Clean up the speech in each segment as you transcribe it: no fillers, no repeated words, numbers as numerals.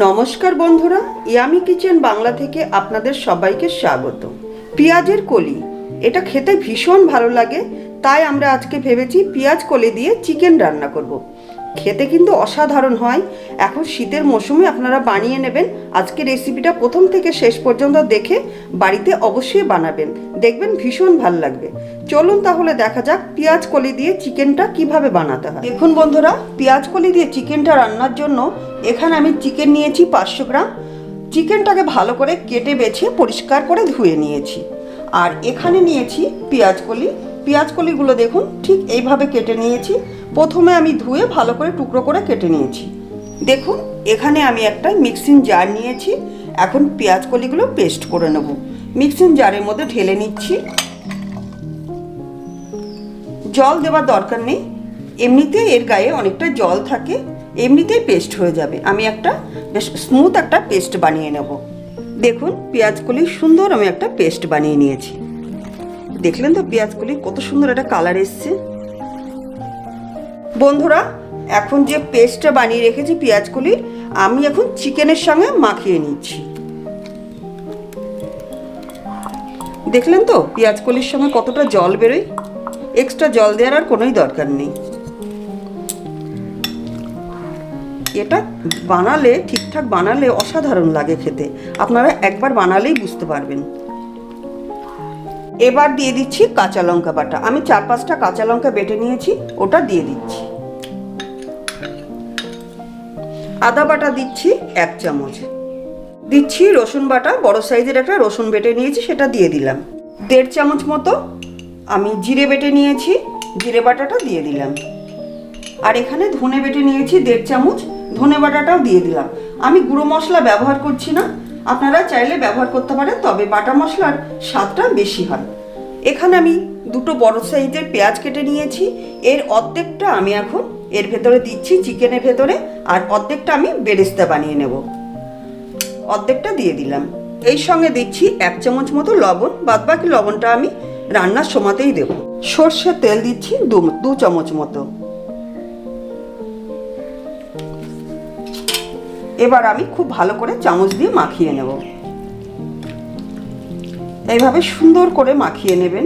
নমস্কার বন্ধুরা, yummy kitchen Bangla থেকে আপনাদের সবাইকে স্বাগত। পেঁয়াজের কলি, এটা খেতে ভীষণ ভালো লাগে, তাই আমরা আজকে ভেবেছি পেঁয়াজ কলি দিয়ে চিকেন রান্না করব। খেতে কিন্তু অসাধারণ হয়। এখন শীতের মৌসুমে আপনারা বানিয়ে নেবেন। আজকে রেসিপিটা প্রথম থেকে শেষ পর্যন্ত দেখে বাড়িতে অবশ্যই বানাবেন, দেখবেন ভীষণ ভালো লাগবে। চলুন তাহলে দেখা যাক পেঁয়াজ কলি দিয়ে চিকেনটা কিভাবে বানাতে হয়। দেখুন বন্ধুরা, পেঁয়াজ কলি দিয়ে চিকেনটা রান্নার জন্য এখানে আমি চিকেন নিয়েছি 500 গ্রাম। চিকেনটাকে ভালো করে কেটে বেছে পরিষ্কার করে ধুয়ে নিয়েছি। আর এখানে নিয়েছি পেঁয়াজ কলি। পেঁয়াজ কলিগুলো দেখুন ঠিক এইভাবে কেটে নিয়েছি। প্রথমে আমি ধুয়ে ভালো করে টুকরো করে কেটে নিয়েছি। দেখুন এখানে আমি একটা মিক্সিং জার নিয়েছি। এখন পেঁয়াজ কলিগুলো পেস্ট করে নেব। মিক্সিং জারের মধ্যে ঢেলে নিচ্ছি। জল দেওয়ার দরকার নেই, এমনিতেই এর গায়ে অনেকটা জল থাকে, এমনিতেই পেস্ট হয়ে যাবে। আমি একটা বেশ স্মুথ একটা পেস্ট বানিয়ে নেব। দেখুন পেঁয়াজ কলি সুন্দর আমি একটা পেস্ট বানিয়ে নিয়েছি। দেখলেন তো পেঁয়াজ কলি কত সুন্দর একটা কালার এসছে। বন্ধুরা, এখন যে পেস্টটা বানিয়ে রেখেছি পেঁয়াজ কলির, আমি এখন চিকেনের সঙ্গে মাখিয়ে নিচ্ছি। দেখলেন তো পেঁয়াজ কলির সঙ্গে কতটা জল বেরোয়। এক্সট্রা জল দেওয়ার আর কোনোই দরকার নেই। এটা বানালে, ঠিকঠাক বানালে অসাধারণ লাগে খেতে। আপনারা একবার বানালেই বুঝতে পারবেন। এবার দিয়ে দিচ্ছি কাঁচা লঙ্কা বাটা। আমি 4-5টা কাঁচা লঙ্কা বেটে নিয়েছি, ওটা দিয়ে দিচ্ছি। আদা বাটা দিচ্ছি 1 চামচ। দিচ্ছি রসুন বাটা, বড় সাইজের একটা রসুন বেটে নিয়েছি, সেটা দিয়ে দিলাম। 1.5 চামচ মতো আমি জিরে বেটে নিয়েছি, জিরে বাটাটা দিয়ে দিলাম। আর এখানে ধনে বেটে নিয়েছি 1.5 চামচ, ধনে বাটাটাও দিয়ে দিলাম। আমি গুঁড়ো মশলা ব্যবহার করছি না, আপনারা চাইলে ব্যবহার করতে পারেন, তবে বাটা মশলার স্বাদটা বেশি হয়। এখানে আমি 2টো বড় সাইজের পেঁয়াজ কেটে নিয়েছি। এর অর্ধেকটা আমি এখন এর ভেতরে দিচ্ছি চিকেনের ভেতরে, আর অর্ধেকটা আমি বেরেস্তা বানিয়ে নেব। অর্ধেকটা দিয়ে দিলাম। এই সঙ্গে দিচ্ছি 1 চামচ মতো লবণ, বাদবাকি লবণটা আমি রান্নার সময়তেই দেব। সর্ষের তেল দিচ্ছি 2 চামচ মতো। এবার আমি খুব ভালো করে চামচ দিয়ে মাখিয়ে নেব। এইভাবে সুন্দর করে মাখিয়ে নেবেন।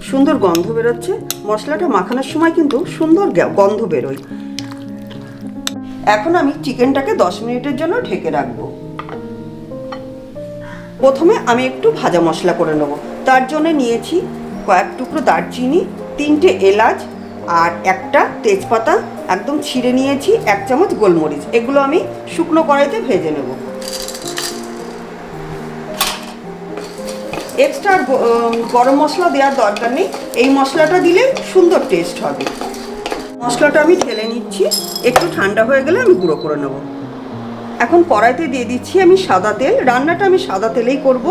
সুন্দর গন্ধ বেরোচ্ছে। মশলাটা মাখানোর সময় কিন্তু সুন্দর গন্ধ বেরোয়। এখন আমি চিকেনটাকে 10 মিনিটের জন্য ঢেকে রাখবো। প্রথমে আমি একটু ভাজা মশলা করে নেব। তার জন্য নিয়েছি কয়েক টুকরো দারচিনি, 3টে এলাচ আর একটা তেজপাতা একদম ছিঁড়ে নিয়েছি, 1 চামচ গোলমরিচ। এগুলো আমি শুকনো কড়াইতে ভেজে নেব। এক্সট্রা গরম মশলা দেওয়ার দরকার নেই, এই মশলাটা দিলে সুন্দর টেস্ট হবে। মশলাটা আমি ঢেলে নিচ্ছি, একটু ঠান্ডা হয়ে গেলে আমি গুঁড়ো করে নেব। এখন কড়াইতে দিয়ে দিচ্ছি আমি সাদা তেল। রান্নাটা আমি সাদা তেলেই করব।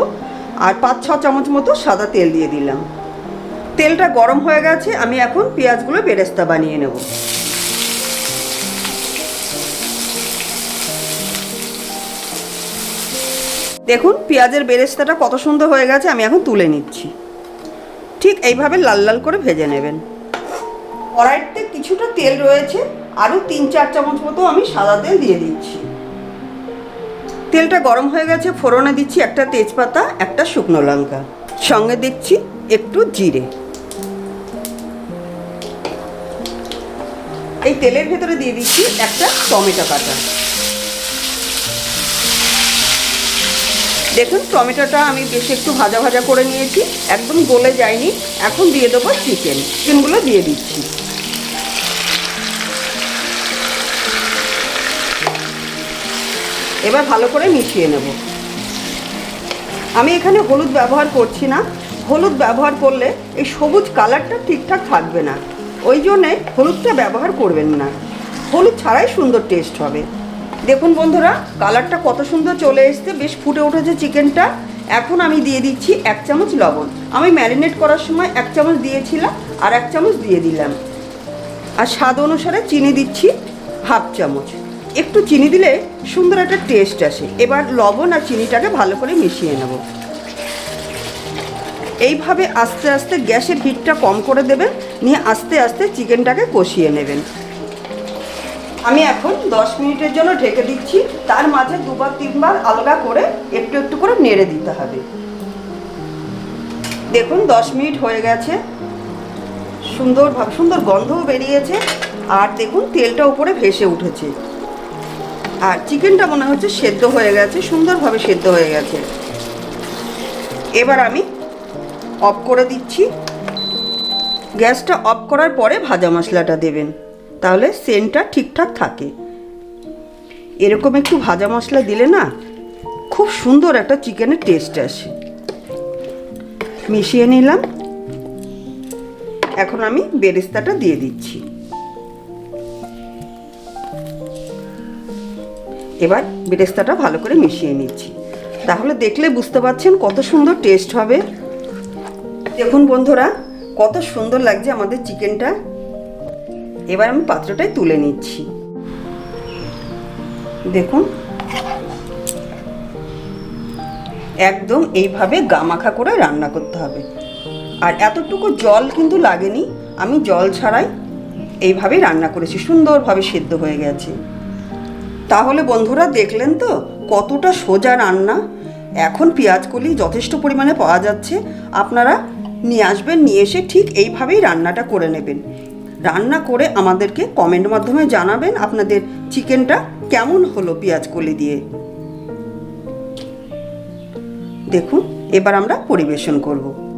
আর 5-6 চামচ মতো সাদা তেল দিয়ে দিলাম। তেলটা গরম হয়ে গেছে, আমি এখন পেঁয়াজগুলো বেরেস্তা বানিয়ে নেব। দেখুন পেঁয়াজের বেরেস্তাটা কত সুন্দর হয়ে গেছে। আমি এখন তুলে নিচ্ছি। ঠিক এইভাবে লাল লাল করে ভেজে নেবেন। কড়াইতে কিছুটা তেল রয়েছে, আরও 3-4 চামচ মতো আমি সাদা তেল দিয়ে দিচ্ছি। তেলটা গরম হয়ে গেছে, ফোড়নে দিচ্ছি একটা তেজপাতা, একটা শুকনো লঙ্কা, সঙ্গে দিচ্ছি একটু জিরে। এই তেলের ভেতরে দিয়ে দিচ্ছি একটা টমেটো কাটা। দেখুন টমেটোটা আমি বেশ একটু ভাজা ভাজা করে নিয়েছি, একদম গলে যায়নি। এখন দিয়ে দেবো চিকেনগুলো দিয়ে দিচ্ছি। এবার ভালো করে মিশিয়ে নেব। আমি এখানে হলুদ ব্যবহার করছি না। হলুদ ব্যবহার করলে এই সবুজ কালারটা ঠিকঠাক থাকবে না, ওই জন্যে হলুদটা ব্যবহার করবেন না। হলুদ ছাড়াই সুন্দর টেস্ট হবে। দেখুন বন্ধুরা, কালারটা কত সুন্দর চলে এসছে, বেশ ফুটে উঠেছে চিকেনটা। এখন আমি দিয়ে দিচ্ছি 1 চামচ লবণ। আমি ম্যারিনেট করার সময় 1 চামচ দিয়েছিলাম, আর 1 চামচ দিয়ে দিলাম। আর স্বাদ অনুসারে চিনি দিচ্ছি 1/2 চামচ। একটু চিনি দিলে সুন্দর একটা টেস্ট আসে। এবার লবণ আর চিনিটাকে ভালো করে মিশিয়ে নেব। এইভাবে আস্তে আস্তে গ্যাসের হিটটা কম করে দেবেন, নিয়ে আস্তে আস্তে চিকেনটাকে কষিয়ে নেবেন। আমি এখন 10 মিনিটের জন্য ঢেকে দিচ্ছি। তার মাঝে 2-3 বার আলগা করে একটু একটু করে নেড়ে দিতে হবে। দেখুন 10 মিনিট হয়ে গেছে, সুন্দর গন্ধও বেরিয়েছে, আর দেখুন তেলটা উপরে ভেসে উঠেছে, আর চিকেনটা মনে হচ্ছে সেদ্ধ হয়ে গেছে, সুন্দরভাবে সেদ্ধ হয়ে গেছে। এবার আমি অফ করে দিচ্ছি। গ্যাসটা অফ করার পরে ভাজা মশলাটা দেবেন, তাহলে সেন্টটা ঠিকঠাক থাকে। এরকম একটু ভাজা মশলা দিলে না খুব সুন্দর একটা চিকেনের টেস্ট আসে। মিশিয়ে নিলাম। এখন আমি বেরেস্তাটা দিয়ে দিচ্ছি। এবার বেরেস্তাটা ভালো করে মিশিয়ে নিচ্ছি, তাহলে দেখলে বুঝতে পারছেন কত সুন্দর টেস্ট হবে। দেখুন বন্ধুরা, কত সুন্দর লাগছে আমাদের চিকেনটা। এবার আমি পাত্রটায় তুলে নিচ্ছি। দেখুন একদম এইভাবে গামাখা করে রান্না করতে হবে, আর এতটুকু জল কিন্তু লাগেনি, আমি জল ছাড়াই এইভাবেই রান্না করেছি, সুন্দরভাবে সেদ্ধ হয়ে গেছে। তাহলে বন্ধুরা দেখলেন তো কতটা সোজা রান্না। এখন পেঁয়াজকলি যথেষ্ট পরিমাণে পাওয়া যাচ্ছে, আপনারা নিয়ে আসবেন, নিয়ে এসে ঠিক এইভাবেই রান্নাটা করে নেবেন। রান্না করে আমাদেরকে কমেন্ট মাধ্যমে জানাবেন আপনাদের চিকেনটা কেমন হলো পেঁয়াজকলি দিয়ে। দেখুন এবার আমরা পরিবেশন করব।